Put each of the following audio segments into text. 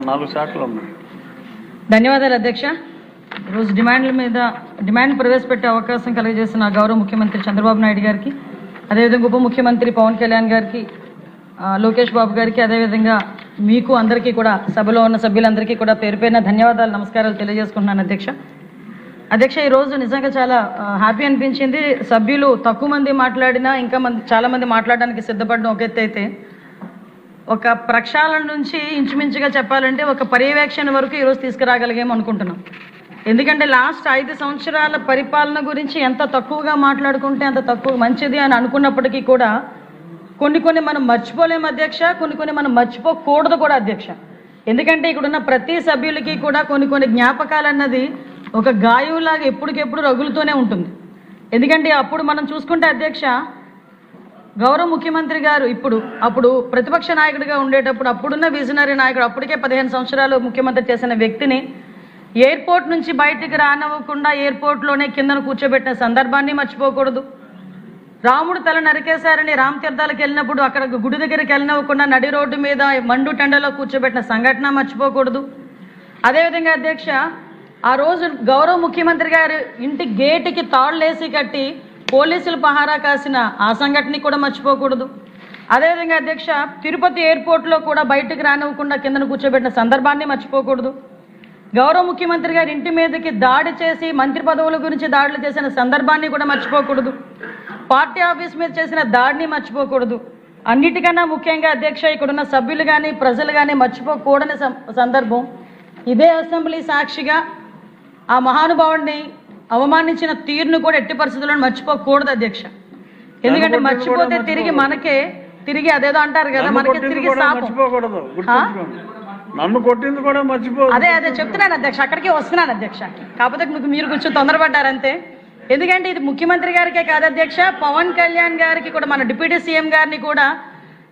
4 శాఖలు ఉన్నాయి. ధన్యవాదాలు అధ్యక్ష. ఈరోజు డిమాండ్ ప్రవేశపెట్టే అవకాశం కలిగజేసిన గౌరవ ముఖ్యమంత్రి చంద్రబాబు నాయుడు గారికి, అదేవిధంగా ఉప ముఖ్యమంత్రి పవన్ కళ్యాణ్ గారికి, లోకేష్ బాబు గారికి, అదేవిధంగా మీకు అందరికీ కూడా, సభలో ఉన్న సభ్యులందరికీ కూడా పేరు పేరున ధన్యవాదాలు, నమస్కారాలు తెలియజేసుకుంటున్నాను అధ్యక్ష. ఈరోజు నిజంగా చాలా హ్యాపీ అనిపించింది. సభ్యులు తక్కువ మంది మాట్లాడినా ఇంకా చాలా మంది మాట్లాడడానికి సిద్ధపడడం ఒక ఎత్తు అయితే, ఒక ప్రక్షాళన నుంచి ఇంచుమించుగా చెప్పాలంటే ఒక పర్యవేక్షణ వరకు ఈరోజు తీసుకురాగలిగాము అనుకుంటున్నాం. ఎందుకంటే లాస్ట్ 5 సంవత్సరాల పరిపాలన గురించి ఎంత తక్కువగా మాట్లాడుకుంటే అంత తక్కువ మంచిది అని అనుకున్నప్పటికీ కూడా కొన్ని మనం మర్చిపోలేము అధ్యక్ష, కొన్ని మనం మర్చిపోకూడదు కూడా అధ్యక్ష. ఎందుకంటే ఇక్కడున్న ప్రతి సభ్యులకి కూడా కొన్ని జ్ఞాపకాలు అన్నది ఒక గాయంలాగా ఎప్పటికెప్పుడు రగులుతూనే ఉంటుంది. ఎందుకంటే అప్పుడు మనం చూసుకుంటే అధ్యక్ష, గౌరవ ముఖ్యమంత్రి గారు అప్పుడు ప్రతిపక్ష నాయకుడిగా ఉండేటప్పుడు, అప్పుడున్న విజనరీ నాయకుడు, అప్పటికే 15 సంవత్సరాలు ముఖ్యమంత్రి చేసిన వ్యక్తిని ఎయిర్పోర్ట్ నుంచి బయటికి రానివ్వకుండా ఎయిర్పోర్ట్లోనే కిందన కూర్చోబెట్టిన సందర్భాన్ని మర్చిపోకూడదు. రాముడు తల నరికేశారని రామతీర్థాలకు వెళ్ళినప్పుడు అక్కడ గుడి దగ్గరికి వెళ్ళనివ్వకుండా నడి రోడ్డు మీద మండు టెండలో కూర్చోబెట్టిన సంఘటన మర్చిపోకూడదు. అదేవిధంగా అధ్యక్ష, ఆ రోజు గౌరవ ముఖ్యమంత్రి గారు ఇంటి గేటుకి తాళ్లేసి కట్టి పోలీసులు పహారా కాసిన ఆ సంఘటన కూడా మర్చిపోకూడదు. అదేవిధంగా అధ్యక్ష, తిరుపతి ఎయిర్పోర్ట్లో కూడా బయటకు రానివ్వకుండా కిందను కూర్చోబెట్టిన సందర్భాన్ని మర్చిపోకూడదు. గౌరవ ముఖ్యమంత్రి గారి ఇంటి మీదకి దాడి చేసి మంత్రి పదవుల గురించి దాడులు చేసిన సందర్భాన్ని కూడా మర్చిపోకూడదు. పార్టీ ఆఫీస్ మీద చేసిన దాడిని మర్చిపోకూడదు. అన్నిటికన్నా ముఖ్యంగా అధ్యక్ష, ఇక్కడున్న సభ్యులు కానీ ప్రజలు కానీ మర్చిపోకూడని సందర్భం, ఇదే అసెంబ్లీ సాక్షిగా ఆ మహానుభావుడిని అవమానించిన తీరును కూడా ఎట్టి పరిస్థితుల్లో మర్చిపోకూడదు అధ్యక్ష. ఎందుకంటే మర్చిపోతే తిరిగి అదేదో అంటారు కదా, మనకి తిరిగి నన్ను కొట్టింది కూడా మర్చిపో. అదే చెప్తున్నాను అధ్యక్ష, అక్కడికి వస్తున్నాను అధ్యక్ష. కాకపోతే మీరు కొంచెం తొందరపడ్డారంతే. ఎందుకంటే ఇది ముఖ్యమంత్రి గారికే కాదు అధ్యక్ష, పవన్ కళ్యాణ్ గారికి కూడా, మన డిప్యూటీ సీఎం గారిని కూడా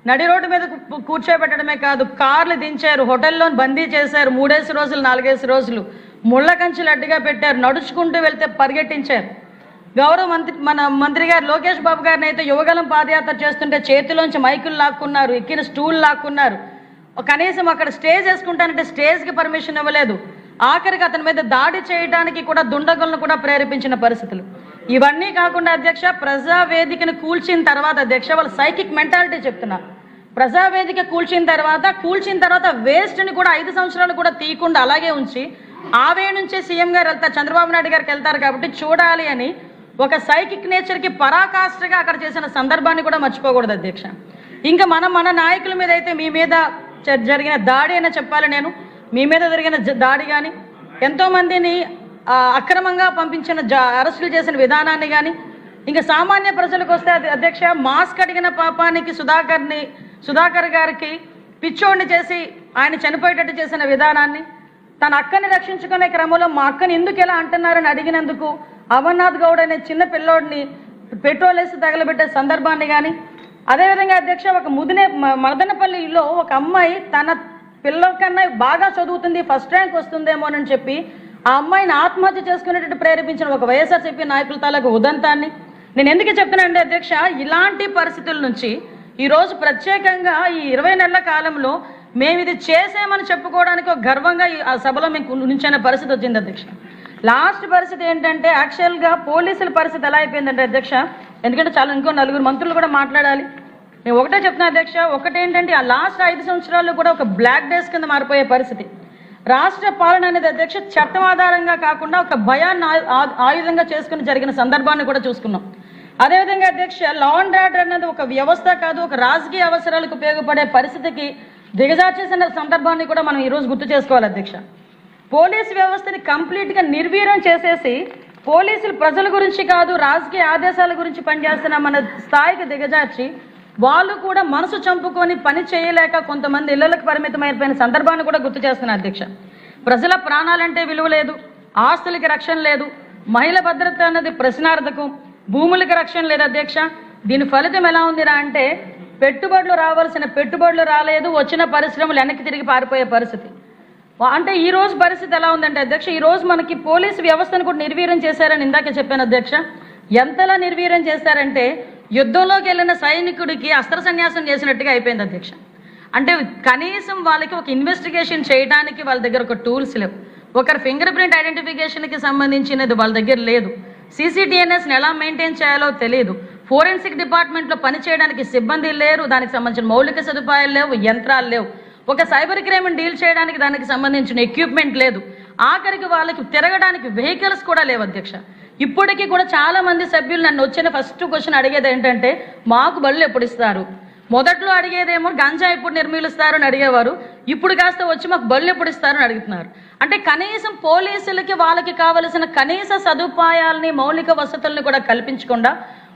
నడి రోడ్డు మీద కూర్చోబెట్టడమే కాదు, కార్లు దించారు, హోటల్లో బందీ చేశారు, 3 రోజులు 4 రోజులు ముళ్ళ కంచెలు అడ్డుగా పెట్టారు, నడుచుకుంటూ వెళ్తే పరిగెట్టించారు. గౌరవ మన మంత్రి గారు లోకేష్ బాబు గారిని అయితే యువగలం పాదయాత్ర చేస్తుంటే చేతిలోంచి మైకులు లాక్కున్నారు, ఎక్కిన స్టూల్ లాక్కున్నారు, కనీసం అక్కడ స్టేజ్ వేసుకుంటానంటే స్టేజ్కి పర్మిషన్ ఇవ్వలేదు. ఆఖరికి అతని మీద దాడి చేయడానికి కూడా దుండగులను కూడా ప్రేరేపించిన పరిస్థితులు. ఇవన్నీ కాకుండా అధ్యక్ష, ప్రజావేదికను కూల్చిన తర్వాత అధ్యక్ష, వాళ్ళ సైకిక్ మెంటాలిటీ చెప్తున్నారు. ప్రజావేదిక కూల్చిన తర్వాత వేస్ట్ని కూడా 5 సంవత్సరాలు కూడా తీయకుండా అలాగే ఉంచి, ఆవే నుంచే సీఎం గారు వెళ్తారు, చంద్రబాబు నాయుడు గారికి వెళ్తారు కాబట్టి చూడాలి అని ఒక సైకిక్ నేచర్కి పరాకాష్ఠగా అక్కడ చేసిన సందర్భాన్ని కూడా మర్చిపోకూడదు అధ్యక్ష. ఇంకా మన నాయకుల మీద అయితే మీ మీద జరిగిన దాడి అయినా చెప్పాలి, నేను మీ మీద జరిగిన దాడి కానీ, ఎంతోమందిని అక్రమంగా పంపించిన అరెస్టులు చేసిన విధానాన్ని కానీ, ఇంకా సామాన్య ప్రజలకు వస్తే అధ్యక్ష, మాస్క్ అడిగిన పాపానికి సుధాకర్ గారికి పిచ్చోడిని చేసి ఆయన చనిపోయేటట్టు చేసిన విధానాన్ని, తన అక్కని రక్షించుకునే క్రమంలో మా అక్కని ఎందుకు ఎలా అంటున్నారని అడిగినందుకు అమర్నాథ్ గౌడ్ అనే చిన్న పిల్లోడిని పెట్రోల్ వేసి తగలబెట్టే సందర్భాన్ని కానీ, అదేవిధంగా అధ్యక్ష, ఒక మదనపల్లిలో ఒక అమ్మాయి తన పిల్లల కన్నా బాగా చదువుతుంది, ఫస్ట్ ర్యాంక్ వస్తుందేమోనని చెప్పి ఆ అమ్మాయిని ఆత్మహత్య చేసుకునేటట్టు ప్రేరేపించిన ఒక వైఎస్ఆర్సీపీ నాయకుల తాలూకు ఉదంతాన్ని నేను ఎందుకు చెప్తున్నానంటే అధ్యక్ష, ఇలాంటి పరిస్థితుల నుంచి ఈరోజు ప్రత్యేకంగా ఈ 20 నెలల కాలంలో మేము ఇది చేసామని చెప్పుకోవడానికి ఒక గర్వంగా ఆ సభలో మేము నుంచిన పరిస్థితి వచ్చింది అధ్యక్ష. లాస్ట్ పరిస్థితి ఏంటంటే, యాక్చువల్గా పోలీసుల పరిస్థితి ఎలా అయిపోయిందంటే అధ్యక్ష, ఎందుకంటే ఇంకో 4 మంత్రులు కూడా మాట్లాడాలి. నేను ఒకటే చెప్తున్నా అధ్యక్ష, ఒకటేంటంటే ఆ లాస్ట్ 5 సంవత్సరాల్లో కూడా ఒక బ్లాక్ డేస్ కింద మారిపోయే పరిస్థితి. రాష్ట్ర పాలన అనేది అధ్యక్ష చట్టం ఆధారంగా కాకుండా ఒక భయాన్ని ఆయుధంగా చేసుకుని జరిగిన సందర్భాన్ని కూడా చూసుకున్నాం. అదేవిధంగా అధ్యక్ష, లా అండ్ ఆర్డర్ అనేది ఒక వ్యవస్థ కాదు, ఒక రాజకీయ అవసరాలకు ఉపయోగపడే పరిస్థితికి దిగజార్చేసిన సందర్భాన్ని కూడా మనం ఈరోజు గుర్తు చేసుకోవాలి అధ్యక్ష. పోలీసు వ్యవస్థని కంప్లీట్గా నిర్వీర్యం చేసేసి, పోలీసులు ప్రజల గురించి కాదు రాజకీయ ఆదేశాల గురించి పనిచేస్తున్న మన స్థాయికి దిగజార్చి, వాళ్ళు కూడా మనసు చంపుకొని పని చేయలేక కొంతమంది ఇళ్లకు పరిమితమైపోయిన సందర్భాన్ని కూడా గుర్తు చేస్తున్నారు అధ్యక్ష. ప్రజల ప్రాణాలంటే విలువ లేదు, ఆస్తులకి రక్షణ లేదు, మహిళ భద్రత అన్నది ప్రశ్నార్థకం, భూములకి రక్షణ లేదు అధ్యక్ష. దీని ఫలితం ఎలా ఉందిరా అంటే, రావాల్సిన పెట్టుబడులు రాలేదు, వచ్చిన పరిశ్రమలు వెనక్కి తిరిగి పారిపోయే పరిస్థితి. అంటే ఈ రోజు పరిస్థితి ఎలా ఉందంటే అధ్యక్ష, ఈ రోజు మనకి పోలీసు వ్యవస్థను కూడా నిర్వీర్యం చేశారని ఇందాకే చెప్పాను అధ్యక్ష. ఎంతలా నిర్వీర్యం చేశారంటే, యుద్ధంలోకి వెళ్ళిన సైనికుడికి అస్త్ర సన్యాసం చేసినట్టుగా అయిపోయింది అధ్యక్ష. అంటే కనీసం వాళ్ళకి ఒక ఇన్వెస్టిగేషన్ చేయడానికి వాళ్ళ దగ్గర ఒక టూల్స్ లేవు. ఒకరి ఫింగర్ ప్రింట్ ఐడెంటిఫికేషన్కి సంబంధించినది వాళ్ళ దగ్గర లేదు. CCTNSని ఎలా మెయింటైన్ చేయాలో తెలియదు. ఫోరెన్సిక్ డిపార్ట్మెంట్లో పనిచేయడానికి సిబ్బంది లేరు, దానికి సంబంధించిన మౌలిక సదుపాయాలు లేవు, యంత్రాలు లేవు. ఒక సైబర్ క్రైమ్ డీల్ చేయడానికి దానికి సంబంధించిన ఎక్విప్మెంట్ లేదు. ఆఖరికి వాళ్ళకి తిరగడానికి వెహికల్స్ కూడా లేవు అధ్యక్ష. ఇప్పటికీ కూడా చాలా మంది సభ్యులు నన్ను వచ్చిన ఫస్ట్ క్వశ్చన్ అడిగేది ఏంటంటే మాకు బళ్ళు ఎప్పుడు ఇస్తారు. మొదట్లో అడిగేదేమో గంజా ఎప్పుడు నిర్మూలిస్తారు అని అడిగేవారు, ఇప్పుడు కాస్త వచ్చి మాకు బళ్ళు ఎప్పుడు ఇస్తారు అని అడుగుతున్నారు. అంటే కనీసం పోలీసులకి వాళ్ళకి కావలసిన కనీస సదుపాయాలని మౌలిక వసతుల్ని కూడా కల్పించకుండా,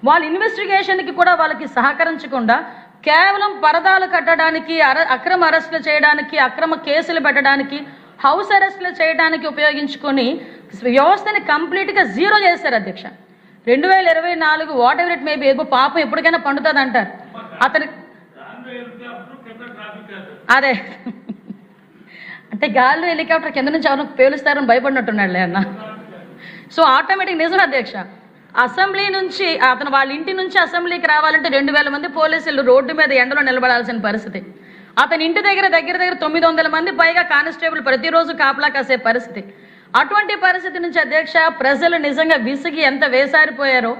వాళ్ళ ఇన్వెస్టిగేషన్కి కూడా వాళ్ళకి సహకరించకుండా కేవలం పరదాలు కట్టడానికి, అక్రమ అరెస్టులు చేయడానికి, అక్రమ కేసులు పెట్టడానికి, హౌస్ అరెస్టులు చేయడానికి ఉపయోగించుకొని వ్యవస్థని కంప్లీట్గా జీరో చేశారు అధ్యక్ష. 2024 వాట్ ఎవర్ ఇట్ మేబీ, ఏదో పాపం ఎప్పటికైనా పండుతుంది అంటారు. అతని అదే అంటే గాల్లో హెలికాప్టర్ కింద నుంచి ఎవరు పేలుస్తారని భయపడినట్టున్నాడులే అన్న. సో ఆటోమేటిక్ నిజం అధ్యక్ష, అసెంబ్లీ నుంచి అతను వాళ్ళ ఇంటి నుంచి అసెంబ్లీకి రావాలంటే 2000 మంది పోలీసులు రోడ్డు మీద ఎండలో నిలబడాల్సిన పరిస్థితి. అతని ఇంటి దగ్గర 900 మంది పైగా కానిస్టేబుల్ ప్రతిరోజు కాపలా కాసే పరిస్థితి. అటువంటి పరిస్థితి నుంచి అధ్యక్ష ప్రజలు నిజంగా విసిగి ఎంత వేసారిపోయారో,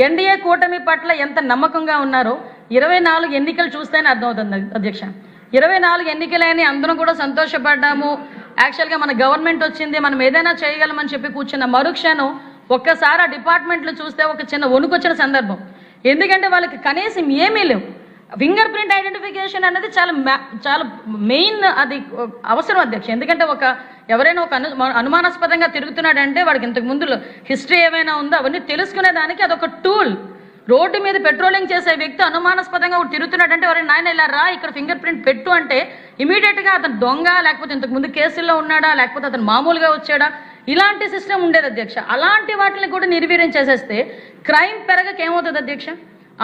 ఎన్డీఏ కూటమి పట్ల ఎంత నమ్మకంగా ఉన్నారో 24 ఎన్నికలు చూస్తేనే అర్థమవుతుంది అధ్యక్ష. 24 ఎన్నికలని అందరం కూడా సంతోషపడ్డాము. యాక్చువల్గా మన గవర్నమెంట్ వచ్చింది, మనం ఏదైనా చేయగలమని చెప్పి కూర్చున్న మరుక్షణం ఒక్కసారి ఆ డిపార్ట్మెంట్లు చూస్తే ఒక చిన్న వణుకొచ్చిన సందర్భం. ఎందుకంటే వాళ్ళకి కనీసం ఏమీ లేవు. ఫింగర్ ప్రింట్ ఐడెంటిఫికేషన్ అనేది చాలా మెయిన్, అది అవసరం అధ్యక్ష. ఎందుకంటే ఎవరైనా ఒక అనుమానాస్పదంగా తిరుగుతున్నాడంటే వాడికి ఇంతకు ముందు హిస్టరీ ఏమైనా ఉందో అవన్నీ తెలుసుకునే దానికి అదొక టూల్. రోడ్డు మీద పెట్రోలింగ్ చేసే వ్యక్తి అనుమానాస్పదంగా తిరుగుతున్నాడంటే ఎవరైనా నాయన ఇలా రా ఇక్కడ ఫింగర్ ప్రింట్ పెట్టు అంటే ఇమీడియట్గా అతను దొంగ, లేకపోతే ఇంతకు ముందు కేసుల్లో ఉన్నాడా, లేకపోతే అతను మామూలుగా వచ్చాడా, ఇలాంటి సిస్టమ్ ఉండేది అధ్యక్ష. అలాంటి వాటిని కూడా నిర్వీర్యం చేసేస్తే క్రైమ్ పెరగక ఏమవుతుంది అధ్యక్ష?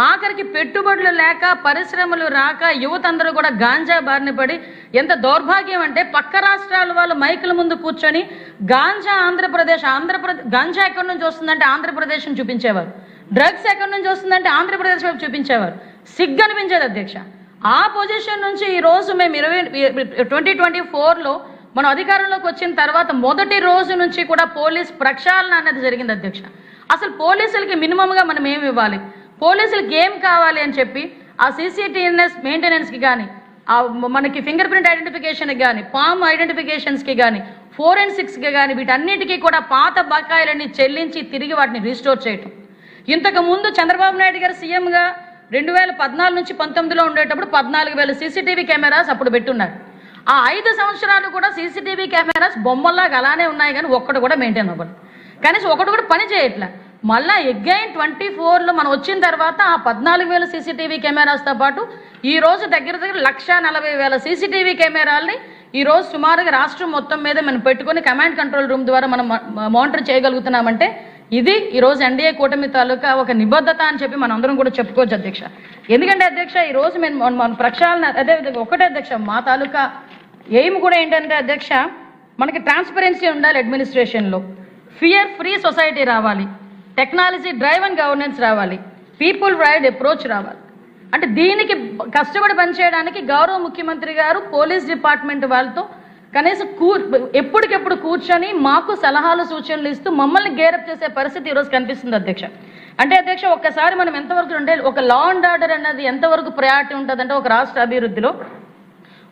ఆఖరికి పెట్టుబడులు లేక, పరిశ్రమలు రాక, యువత అందరూ కూడా గాంజా బారిన పడి, ఎంత దౌర్భాగ్యం అంటే పక్క రాష్ట్రాల వాళ్ళు మైకుల ముందు కూర్చొని గాంజా గాంజా ఎక్కడి నుంచి వస్తుందంటే ఆంధ్రప్రదేశ్ అని చూపించేవారు, డ్రగ్స్ ఎక్కడి నుంచి వస్తుందంటే ఆంధ్రప్రదేశ్ వైపు చూపించేవారు. సిగ్గు అనిపించేది అధ్యక్ష. ఆ పొజిషన్ నుంచి ఈరోజు మేము 2024లో మనం అధికారంలోకి వచ్చిన తర్వాత మొదటి రోజు నుంచి కూడా పోలీస్ ప్రక్షాళన అనేది జరిగింది అధ్యక్ష. అసలు పోలీసులకి మినిమంగా మనం ఏమి ఇవ్వాలి, పోలీసులకి ఏం కావాలి అని చెప్పి ఆ CCTNS మెయింటెనెన్స్కి కానీ, మనకి ఫింగర్ ప్రింట్ ఐడెంటిఫికేషన్కి కానీ, పామ్ ఐడెంటిఫికేషన్స్కి కానీ, ఫోరెన్సిక్స్కి కానీ, వీటన్నిటికీ కూడా పాత బకాయిలన్నీ చెల్లించి తిరిగి వాటిని రీస్టోర్ చేయటం. ఇంతకు ముందు చంద్రబాబు నాయుడు గారు సీఎంగా 2014 నుంచి 19లో ఉండేటప్పుడు 14,000 CCTV కెమెరాస్ అప్పుడు పెట్టున్నారు. ఆ 5 సంవత్సరాలు కూడా CCTV కెమెరాస్ బొమ్మల్లాగా అలానే ఉన్నాయి, కానీ ఒక్కటి కూడా మెయింటైన్ అవ్వదు. కనీసం ఒకటి కూడా పని చేయట్లే. మళ్ళీ అగైన్ 24లో మనం వచ్చిన తర్వాత ఆ 14,000 CCTV కెమెరాస్తో పాటు ఈరోజు దగ్గర 1,40,000 CCTV కెమెరాలని ఈరోజు సుమారుగా రాష్ట్రం మొత్తం మీద మనం పెట్టుకొని కమాండ్ కంట్రోల్ రూమ్ ద్వారా మనం మానిటర్ చేయగలుగుతున్నామంటే ఇది ఈరోజు ఎన్డీఏ కూటమి తాలూకా ఒక నిబద్ధత అని చెప్పి మనం అందరం కూడా చెప్పుకోవచ్చు అధ్యక్ష. ఎందుకంటే అధ్యక్ష ఈరోజు మన ప్రక్షాళన అదేవిధంగా ఒకటే అధ్యక్ష, మా తాలూకా ఎయిమ్ కూడా ఏంటంటే అధ్యక్ష, మనకి ట్రాన్స్పరెన్సీ ఉండాలి అడ్మినిస్ట్రేషన్లో, ఫియర్ ఫ్రీ సొసైటీ రావాలి, టెక్నాలజీ డ్రైవ్ అండ్ గవర్నెన్స్ రావాలి, పీపుల్ రైడ్ అప్రోచ్ రావాలి. అంటే దీనికి కష్టపడి పనిచేయడానికి గౌరవ ముఖ్యమంత్రి గారు పోలీస్ డిపార్ట్మెంట్ వాళ్ళతో కనీసం ఎప్పటికెప్పుడు కూర్చొని మాకు సలహాలు సూచనలు ఇస్తూ మమ్మల్ని గేరప్ చేసే పరిస్థితి ఈరోజు కనిపిస్తుంది అధ్యక్ష. అంటే అధ్యక్ష ఒక్కసారి మనం ఎంతవరకు ఉంటే ఒక లా అండ్ ఆర్డర్ అన్నది ఎంతవరకు ప్రయారిటీ ఉంటుందంటే ఒక రాష్ట్ర అభివృద్ధిలో,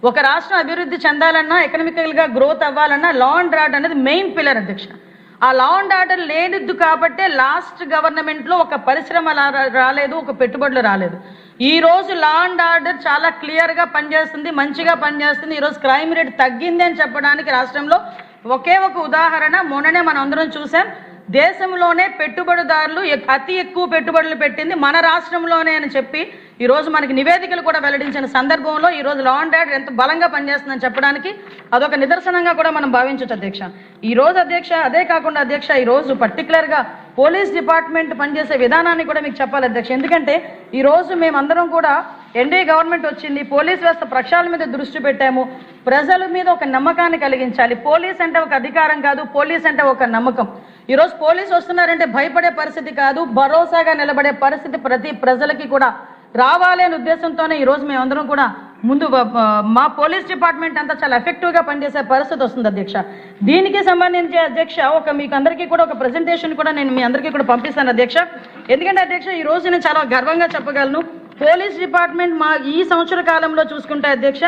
ఒక రాష్ట్రం అభివృద్ధి చెందాలన్నా, ఎకనామికల్గా గ్రోత్ అవ్వాలన్నా లా అండ్ ఆర్డర్ అనేది మెయిన్ పిల్లర్ అధ్యక్ష. ఆ లా అండ్ ఆర్డర్ లేనిద్దు కాబట్టే లాస్ట్ గవర్నమెంట్లో ఒక పరిశ్రమ రాలేదు, ఒక పెట్టుబడులు రాలేదు. ఈ రోజు లా అండ్ ఆర్డర్ చాలా క్లియర్గా పనిచేస్తుంది, మంచిగా పనిచేస్తుంది. ఈరోజు క్రైమ్ రేట్ తగ్గింది అని చెప్పడానికి రాష్ట్రంలో ఒకే ఒక ఉదాహరణ మొన్ననే మనం అందరం చూసాం. దేశంలోనే పెట్టుబడిదారులు అతి ఎక్కువ పెట్టుబడులు పెట్టింది మన రాష్ట్రంలోనే అని చెప్పి ఈరోజు మనకి నివేదికలు కూడా వెల్లడించిన సందర్భంలో ఈరోజు లా అండ్ ఆర్డర్ ఎంత బలంగా పనిచేస్తుందని చెప్పడానికి అదొక నిదర్శనంగా కూడా మనం భావించవచ్చు అధ్యక్ష. ఈరోజు అధ్యక్ష అదే కాకుండా అధ్యక్ష ఈరోజు పర్టికులర్గా పోలీస్ డిపార్ట్మెంట్ పనిచేసే విధానాన్ని కూడా మీకు చెప్పాలి అధ్యక్ష. ఎందుకంటే ఈరోజు మేమందరం కూడా ఎన్డీఏ గవర్నమెంట్ వచ్చింది, పోలీస్ వ్యవస్థ ప్రక్షాళన మీద దృష్టి పెట్టాము, ప్రజల మీద ఒక నమ్మకాన్ని కలిగించాలి. పోలీస్ అంటే ఒక అధికారం కాదు, పోలీస్ అంటే ఒక నమ్మకం. ఈరోజు పోలీసు వస్తున్నారంటే భయపడే పరిస్థితి కాదు, భరోసాగా నిలబడే పరిస్థితి ప్రతి ప్రజలకి కూడా రావాలి అనే ఉద్దేశంతోనే ఈరోజు మేమందరం కూడా ముందు మా పోలీస్ డిపార్ట్మెంట్ అంతా చాలా ఎఫెక్టివ్గా పనిచేసే పరిస్థితి వస్తుంది అధ్యక్ష. దీనికి సంబంధించి అధ్యక్ష మీకు అందరికీ కూడా ఒక ప్రెజెంటేషన్ కూడా నేను మీ అందరికీ కూడా పంపిస్తాను అధ్యక్ష. ఎందుకంటే అధ్యక్ష ఈ రోజు నేను చాలా గర్వంగా చెప్పగలను, పోలీస్ డిపార్ట్మెంట్ మా ఈ సంవత్సర కాలంలో చూసుకుంటే అధ్యక్ష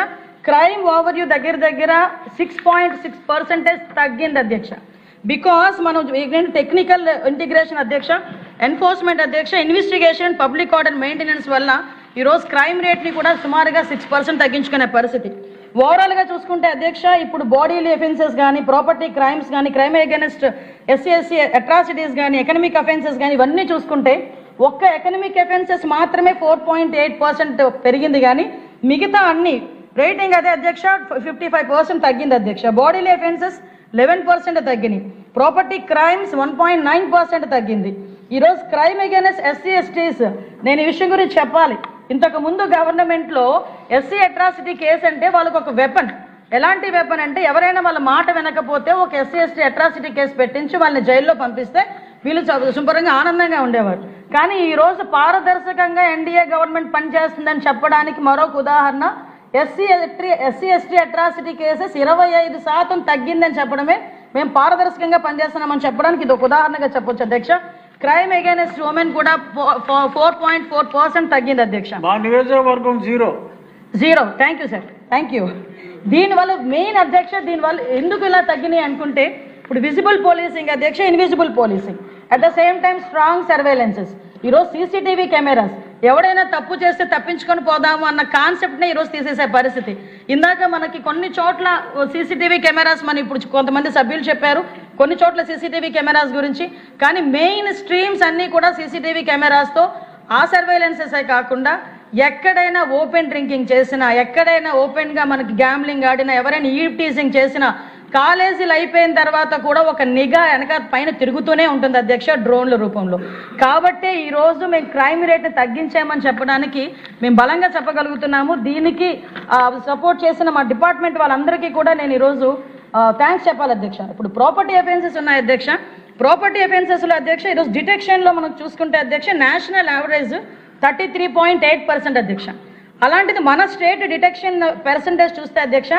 క్రైమ్ ఓవర్ వ్యూ దగ్గర 6.6% తగ్గింది అధ్యక్ష. బికాస్ మనం టెక్నికల్ ఇంటిగ్రేషన్ అధ్యక్ష, ఎన్ఫోర్స్మెంట్ అధ్యక్ష, ఇన్వెస్టిగేషన్, పబ్లిక్ ఆర్డర్ మెయింటెనెన్స్ వల్ల ఈరోజు క్రైమ్ రేట్ని కూడా సుమారుగా 6% తగ్గించుకునే పరిస్థితి. ఓవరాల్గా చూసుకుంటే అధ్యక్ష ఇప్పుడు బాడీలీ అఫెన్సెస్ కానీ, ప్రాపర్టీ క్రైమ్స్ కానీ, క్రైమ్ అగెన్స్ట్ ఎస్సీ అట్రాసిటీస్ కానీ, ఎకనమిక్ అఫెన్సెస్ కానీ ఇవన్నీ చూసుకుంటే ఒక్క ఎకనమిక్ అఫెన్సెస్ మాత్రమే 4.8% పెరిగింది కానీ మిగతా అన్ని రేటింగ్ అదే అధ్యక్ష 55% తగ్గింది అధ్యక్ష. బాడీలీ అఫెన్సెస్ 11% తగ్గినాయి, ప్రాపర్టీ క్రైమ్స్ 1.9% తగ్గింది. ఈరోజు క్రైమ్ అగైన్స్ ఎస్సీ ఎస్టీస్ నేను ఈ విషయం గురించి చెప్పాలి. ఇంతకు ముందు గవర్నమెంట్లో ఎస్సీ అట్రాసిటీ కేసు అంటే వాళ్ళకు ఒక వెపన్, ఎలాంటి వెపన్ అంటే ఎవరైనా వాళ్ళ మాట వినకపోతే ఒక ఎస్సీ ఎస్టీ అట్రాసిటీ కేసు పెట్టించి వాళ్ళని జైల్లో పంపిస్తే వీళ్ళు శుభ్రంగా ఆనందంగా ఉండేవారు. కానీ ఈరోజు పారదర్శకంగా ఎన్డీఏ గవర్నమెంట్ పనిచేస్తుందని చెప్పడానికి మరొక ఉదాహరణ ఎస్సీ ఎస్టీ అట్రాసిటీ కేసెస్ 25% తగ్గిందని చెప్పడమే మేము పారదర్శకంగా పనిచేస్తున్నామని చెప్పడానికి ఇది ఒక ఉదాహరణగా చెప్పొచ్చు అధ్యక్ష. క్రైమ్ అగైన్స్ ఉమెన్ కూడా 4.4% తగ్గింది అధ్యక్ష. మా నియోజకవర్గం 0. Thank you sir, thank you. దీనివల్ల మెయిన్ అధ్యక్ష దీనివల్ల ఎందుకు ఇలా తగ్గినాయి అనుకుంటే ఇప్పుడు విజిబుల్ పోలీసింగ్ అధ్యక్ష, invisible policing, at the same time strong surveillances. ఈరోజు సీసీటీవీ కెమెరాస్ ఎవడైనా తప్పు చేస్తే తప్పించుకొని పోదాము అన్న కాన్సెప్ట్నే ఈరోజు తీసేసే పరిస్థితి. ఇందాక మనకి కొన్ని చోట్ల సీసీటీవీ కెమెరాస్ మన ఇప్పుడు కొంతమంది సభ్యులు చెప్పారు కొన్ని చోట్ల సీసీటీవీ కెమెరాస్ గురించి, కానీ మెయిన్ స్ట్రీమ్స్ అన్నీ కూడా సీసీటీవీ కెమెరాస్తో ఆ సర్వేలెన్సెసే కాకుండా ఎక్కడైనా ఓపెన్ డ్రింకింగ్ చేసినా, ఎక్కడైనా ఓపెన్గా మనకి గ్యాంబ్లింగ్ ఆడినా, ఎవరైనా ఈవ్ టీజింగ్ చేసినా కాలేజీలు అయిపోయిన తర్వాత కూడా ఒక నిఘా వెనక పైన తిరుగుతూనే ఉంటుంది అధ్యక్ష డ్రోన్ల రూపంలో. కాబట్టి ఈరోజు మేము క్రైమ్ రేట్ని తగ్గించామని చెప్పడానికి మేము బలంగా చెప్పగలుగుతున్నాము. దీనికి సపోర్ట్ చేసిన మా డిపార్ట్మెంట్ వాళ్ళందరికీ కూడా నేను ఈరోజు థ్యాంక్స్ చెప్పాలి అధ్యక్ష. ఇప్పుడు ప్రాపర్టీ అఫెన్సెస్ ఉన్నాయి అధ్యక్ష. ప్రాపర్టీ అఫెన్సెస్లో అధ్యక్ష ఈరోజు డిటెక్షన్లో మనం చూసుకుంటే అధ్యక్ష నేషనల్ యావరేజ్ 33.8% అధ్యక్ష. అలాంటిది మన స్టేట్ డిటెక్షన్ పర్సంటేజ్ చూస్తే అధ్యక్ష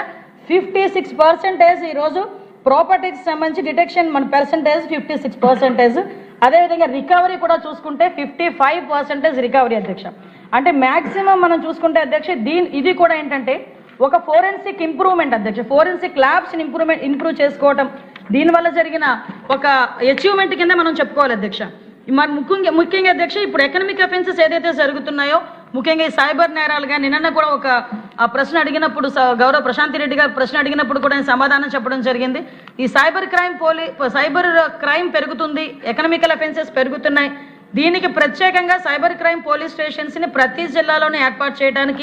56% ఈరోజు ప్రాపర్టీకి సంబంధించి డిటెక్షన్ మన పర్సంటేజ్ 56%. అదేవిధంగా రికవరీ కూడా చూసుకుంటే 55% రికవరీ అధ్యక్ష. అంటే మ్యాక్సిమం మనం చూసుకుంటే అధ్యక్ష ఇది కూడా ఏంటంటే ఒక ఫోరెన్సిక్ ఇంప్రూవ్మెంట్ అధ్యక్ష, ఫోరెన్సిక్ ల్యాబ్స్ని ఇంప్రూవ్ చేసుకోవటం దీనివల్ల జరిగిన ఒక అచీవ్మెంట్ కింద మనం చెప్పుకోవాలి అధ్యక్ష. మరి ముఖ్యంగా అధ్యక్ష ఇప్పుడు ఎకనమిక్ అఫెన్సెస్ ఏదైతే జరుగుతున్నాయో ముఖ్యంగా ఈ సైబర్ నేరాలుగా నిన్న కూడా ఒక ప్రశ్న అడిగినప్పుడు గౌరవ ప్రశాంతి రెడ్డి గారు ప్రశ్న అడిగినప్పుడు కూడా నేను సమాధానం చెప్పడం జరిగింది. ఈ సైబర్ క్రైమ్ పెరుగుతుంది, ఎకనామికల్ అఫెన్సెస్ పెరుగుతున్నాయి. దీనికి ప్రత్యేకంగా సైబర్ క్రైమ్ పోలీస్ స్టేషన్స్ని ప్రతి జిల్లాలోనే ఏర్పాటు చేయడానికి